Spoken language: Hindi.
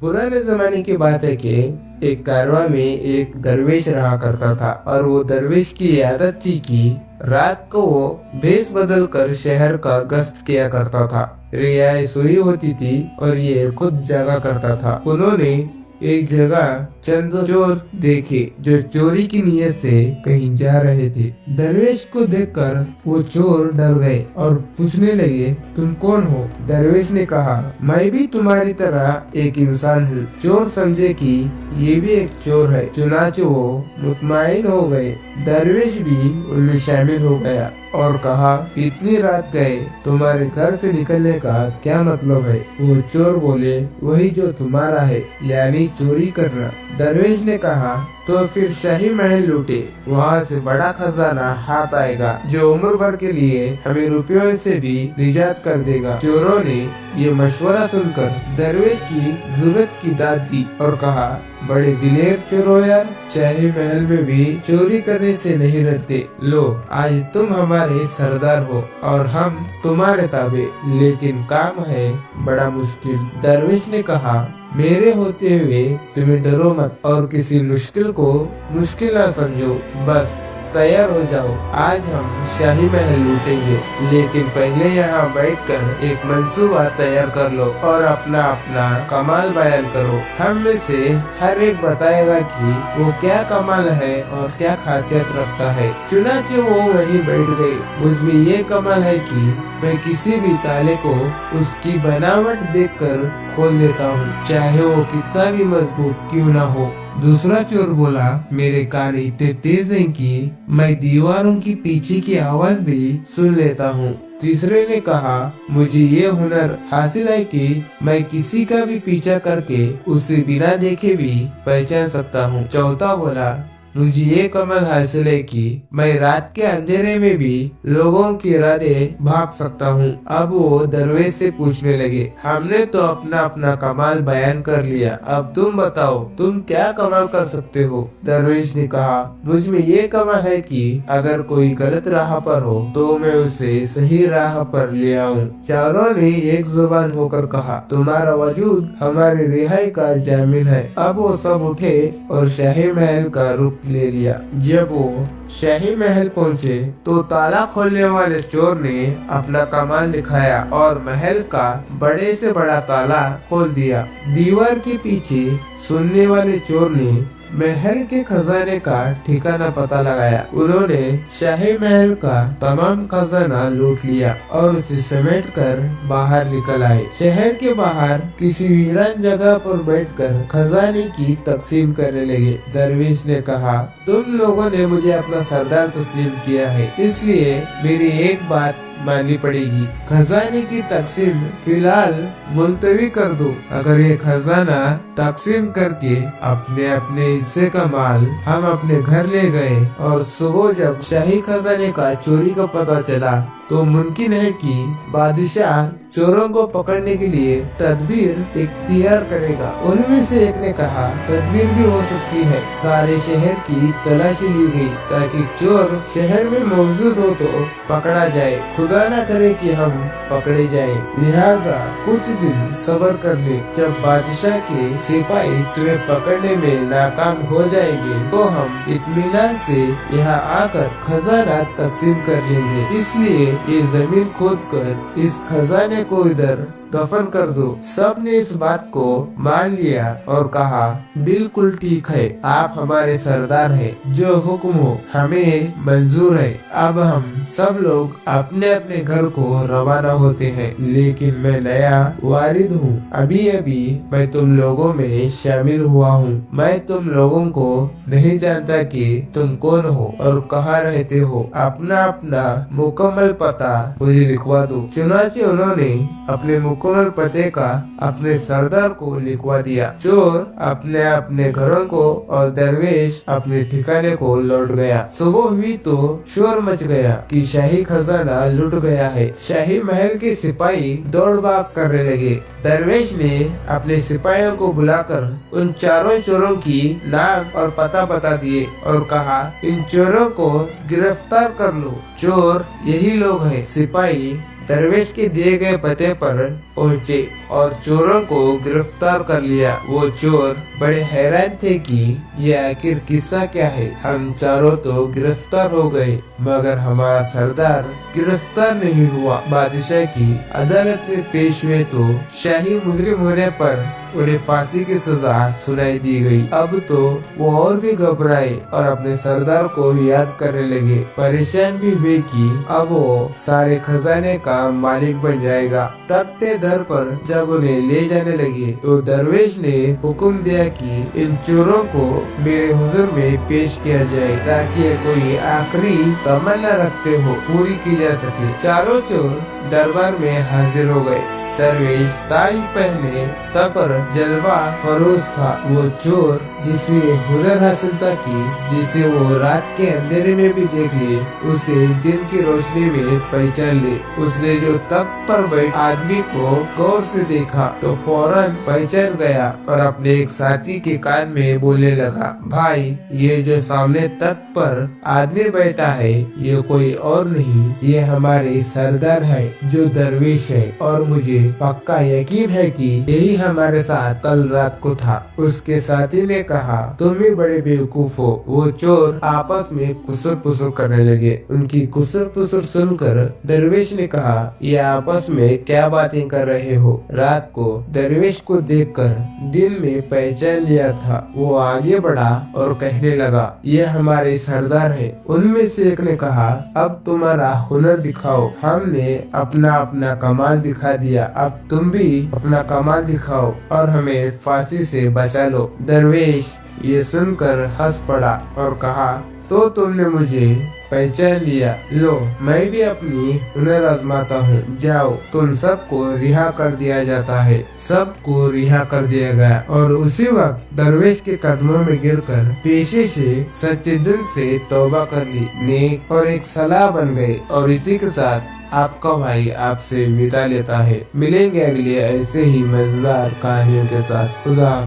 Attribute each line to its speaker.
Speaker 1: पुराने जमाने की बात है कि एक कारवां में एक दरवेश रहा करता था और वो दरवेश की आदत थी कि रात को वो भेष बदल कर शहर का गश्त किया करता था। रियाएं सोई होती थी और ये खुद जागा करता था। उन्होंने एक जगह चंद चोर देखे जो चोरी की नीयत से कहीं जा रहे थे। दरवेश को देखकर वो चोर डर गए और पूछने लगे, तुम कौन हो? दरवेश ने कहा, मैं भी तुम्हारी तरह एक इंसान हूँ। चोर समझे कि ये भी एक चोर है, चुनाचे वो मुतमईन हो गए। दरवेश भी उनमें शामिल हो गया और कहा, इतनी रात गए, तुम्हारे घर से निकलने का क्या मतलब है? वो चोर बोले, वही जो तुम्हारा है, यानी चोरी करना। दरवेश ने कहा, तो फिर शाही महल लूटे, वहाँ से बड़ा खजाना हाथ आएगा जो उम्र भर के लिए हमें रुपयों से भी निजात कर देगा। चोरों ने ये मशवरा सुनकर दरवेश की जरूरत की दाद दी और कहा, बड़े दिलेर चोर हो यार, शाही महल में भी चोरी करने से नहीं डरते। लो, आज तुम हमारे सरदार हो और हम तुम्हारे ताबे, लेकिन काम है बड़ा मुश्किल। दरवेश ने कहा, मेरे होते हुए तुम्हें डरो मत और किसी मुश्किल को मुश्किल न समझो, बस तैयार हो जाओ। आज हम शाही महल लूटेंगे, लेकिन पहले यहाँ बैठकर एक मंसूबा तैयार कर लो और अपना अपना कमाल बयान करो। हम में से हर एक बताएगा कि वो क्या कमाल है और क्या खासियत रखता है। चुनाचे वो वहीं बैठ गए। मुझमें ये कमाल है कि मैं किसी भी ताले को उसकी बनावट देखकर खोल देता हूँ, चाहे वो कितना भी मजबूत क्यों ना हो। दूसरा चोर बोला, मेरे कान इतने तेज हैं कि मैं दीवारों की पीछे की आवाज भी सुन लेता हूँ। तीसरे ने कहा, मुझे ये हुनर हासिल है कि मैं किसी का भी पीछा करके उसे बिना देखे भी पहचान सकता हूँ। चौथा बोला, मुझे ये कमाल हासिल है कि मैं रात के अंधेरे में भी लोगों के इरादे भाग सकता हूँ। अब वो दरवेश से पूछने लगे, हमने तो अपना अपना कमाल बयान कर लिया, अब तुम बताओ तुम क्या कमाल कर सकते हो? दरवेश ने कहा, मुझ में ये कमाल है कि अगर कोई गलत राह पर हो तो मैं उसे सही राह पर ले आऊँ। चारों ने एक जुबान होकर कहा, तुम्हारा वजूद हमारी रिहाई का जामिन है। अब वो सब उठे और शाही महल का रुख ले लिया। जब वो शाही महल पहुँचे तो ताला खोलने वाले चोर ने अपना कमाल दिखाया और महल का बड़े से बड़ा ताला खोल दिया। दीवार के पीछे सुनने वाले चोर ने महल के खजाने का ठिकाना पता लगाया। उन्होंने शाही महल का तमाम खजाना लूट लिया और उसे समेट कर बाहर निकल आए। शहर के बाहर किसी वीरान जगह पर बैठकर खजाने की तकसीम करने लगे। दरवेश ने कहा, तुम लोगों ने मुझे अपना सरदार तस्लीम किया है, इसलिए मेरी एक बात माननी पड़ेगी। खजाने की तकसीम फिलहाल मुलतवी कर दो। अगर ये खजाना तकसीम करके अपने अपने हिस्से का माल हम अपने घर ले गए और सुबह जब शाही खजाने का चोरी का पता चला तो मुमकिन है कि बादशाह चोरों को पकड़ने के लिए तदबीर इख्तियार करेगा। उनमें से एक ने कहा, तदबीर भी हो सकती है। सारे शहर की तलाशी ली गई ताकि चोर शहर में मौजूद हो तो पकड़ा जाए। खुदा न करे कि हम पकड़े जाए, लिहाजा कुछ दिन सब्र कर ले। जब बादशाह के सिपाही तुम्हें पकड़ने में नाकाम हो जाएंगे तो हम इत्मीनान से यहाँ आकर खजाना तकसीम कर लेंगे। इसलिए ये जमीन खोद कर इस खजाने को इधर दफन कर दो। सब ने इस बात को मान लिया और कहा, बिल्कुल ठीक है, आप हमारे सरदार हैं, जो हुक्म हो हमें मंजूर है। अब हम सब लोग अपने अपने घर को रवाना होते हैं, लेकिन मैं नया वारिद हूँ। अभी अभी मैं तुम लोगों में शामिल हुआ हूँ। मैं तुम लोगों को नहीं जानता कि तुम कौन हो और कहाँ रहते हो। अपना अपना मुकम्मल पता मुझे लिखवा दो। चुनाचे उन्होंने अपने मुकम्मल पते का अपने सरदार को लिखवा दिया। चोर अपने अपने घरों को और दरवेश अपने ठिकाने को लौट गया। सुबह हुई तो शोर मच गया कि शाही खजाना लुट गया है। शाही महल के सिपाही दौड़ भाग करने लगे। दरवेश ने अपने सिपाहियों को बुलाकर उन चारों चोरों की नाम और पता बता दिए और कहा, इन चोरों को गिरफ्तार कर लो। चोर यही लोग हैं। सिपाही दरवेश के दिए गए पते पर पहुँचे और चोरों को गिरफ्तार कर लिया। वो चोर बड़े हैरान थे कि ये आखिर किस्सा क्या है। हम चारों तो गिरफ्तार हो गए मगर हमारा सरदार गिरफ्तार नहीं हुआ। बादशाह की अदालत में पेश हुए तो शाही मुजरिम होने पर उन्हें फांसी की सजा सुनाई दी गई। अब तो वो और भी घबराए और अपने सरदार को याद करने लगे। परेशान भी हुए कि अब वो सारे खजाने का मालिक बन जाएगा। तख्ते दर पर जब उन्हें ले जाने लगे तो दरवेश ने हुक्म दिया कि इन चोरों को मेरे हुजूर में पेश किया जाए ताकि कोई आखिरी तमन्ना रखते हो पूरी की जा सके। चारों चोर दरबार में हाजिर हो गए। दरवेश ताज पहने तपर जलवा फरोज था। वो चोर जिसे हुनर हासिल था कि जिसे वो रात के अंधेरे में भी देख ले उसे दिन की रोशनी में पहचान ले। उसने जो तख्त पर बैठे आदमी को गौर से देखा तो फौरन पहचान गया और अपने एक साथी के कान में बोलने लगा, भाई ये जो सामने तख्त पर आदमी बैठा है ये कोई और नहीं, ये हमारे सरदार है जो दरवेश है और मुझे पक्का यकीन है कि यही हमारे साथ कल रात को था। उसके साथी ने कहा, तुम भी बड़े बेवकूफ हो। वो चोर आपस में कुसर पुसर करने लगे। उनकी कुसर पुसर सुनकर दरवेश ने कहा, ये आपस में क्या बातें कर रहे हो। रात को दरवेश को देखकर दिन में पहचान लिया था। वो आगे बढ़ा और कहने लगा, ये हमारे सरदार है। उनमें से एक ने कहा, अब तुम्हारा हुनर दिखाओ। हमने अपना अपना कमाल दिखा दिया, अब तुम भी अपना कमाल दिखाओ और हमें फांसी से बचा लो। दरवेश ये सुनकर हंस पड़ा और कहा, तो तुमने मुझे पहचान लिया, लो मैं भी अपनी हुनर आजमाता हूँ। जाओ। तुम सबको रिहा कर दिया जाता है। सबको रिहा कर दिया गया और उसी वक्त दरवेश के कदमों में गिरकर पेशे से सच्चे दिल से तौबा कर ली, नेक और एक सलाह बन गए। और इसी के साथ आपका भाई आपसे विदा लेता है। मिलेंगे अगले ऐसे ही मजेदार कहानियों के साथ। खुदा।